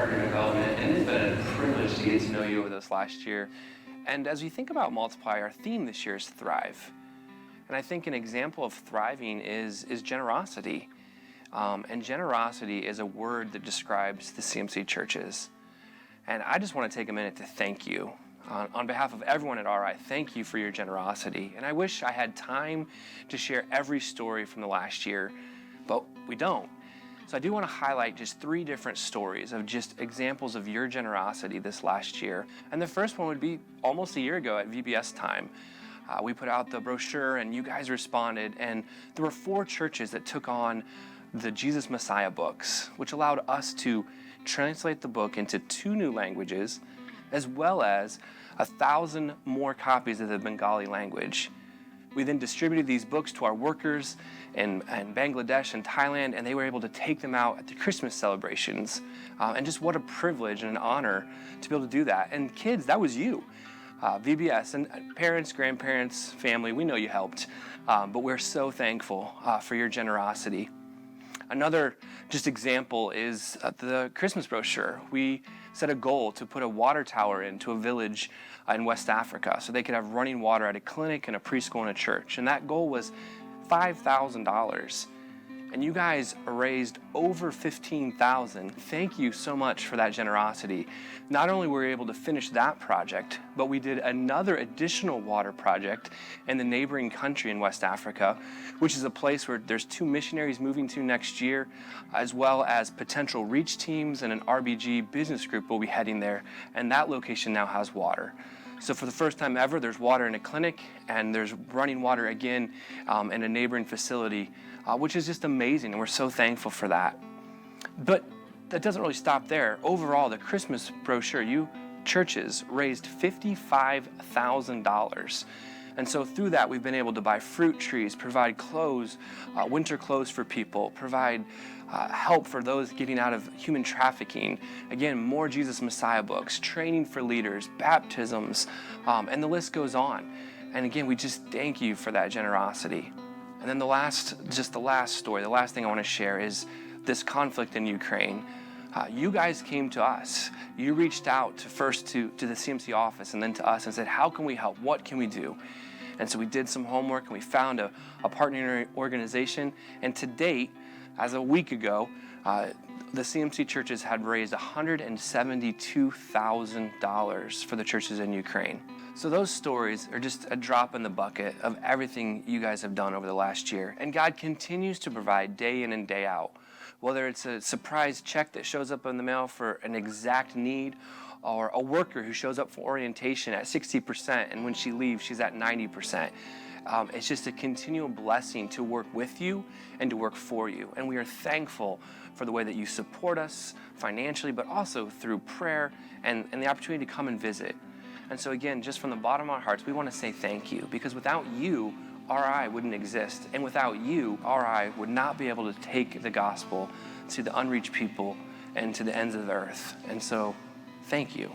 partner development, and it's been a privilege to get to know you over this last year. And as we think about Multiply, our theme this year is Thrive. And I think an example of thriving is generosity. And generosity is a word that describes the CMC churches. And I just want to take a minute to thank you. On behalf of everyone at RI, thank you for your generosity. And I wish I had time to share every story from the last year, but we don't. So I do want to highlight just 3 different stories of just examples of your generosity this last year. And the first one would be almost a year ago at VBS Time. We put out the brochure and you guys responded, and there were 4 churches that took on the Jesus Messiah books, which allowed us to translate the book into 2 new languages, as well as 1,000 more copies of the Bengali language. We then distributed these books to our workers in Bangladesh and Thailand, and they were able to take them out at the Christmas celebrations. And just what a privilege and an honor to be able to do that. And kids, that was you. VBS and parents, grandparents, family, we know you helped, but we're so thankful for your generosity. Another just example is the Christmas brochure. We set a goal to put a water tower into a village in West Africa so they could have running water at a clinic and a preschool and a church. And that goal was $5,000. And you guys raised over $15,000. Thank you so much for that generosity. Not only were we able to finish that project, but we did another additional water project in the neighboring country in West Africa, which is a place where there's 2 missionaries moving to next year, as well as potential reach teams and an RBG business group will be heading there. And that location now has water. So for the first time ever, there's water in a clinic, and there's running water again in a neighboring facility, which is just amazing, and we're so thankful for that. But that doesn't really stop there. Overall, the Christmas brochure, you churches raised $55,000. And so through that, we've been able to buy fruit trees, provide clothes, winter clothes for people, provide help for those getting out of human trafficking. Again, more Jesus Messiah books, training for leaders, baptisms, and the list goes on. And again, we just thank you for that generosity. And then the last story, the last thing I want to share is this conflict in Ukraine. You guys came to us. You reached out first to the CMC office and then to us and said, how can we help? What can we do? And so we did some homework and we found a partnering organization. And to date, as a week ago, the CMC churches had raised $172,000 for the churches in Ukraine. So those stories are just a drop in the bucket of everything you guys have done over the last year. And God continues to provide day in and day out. Whether it's a surprise check that shows up in the mail for an exact need, or a worker who shows up for orientation at 60%, and when she leaves, she's at 90%. It's just a continual blessing to work with you and to work for you. And we are thankful for the way that you support us financially, but also through prayer and the opportunity to come and visit. And so again, just from the bottom of our hearts, we want to say thank you, because without you, RI wouldn't exist. And without you, RI would not be able to take the gospel to the unreached people and to the ends of the earth. And so, thank you.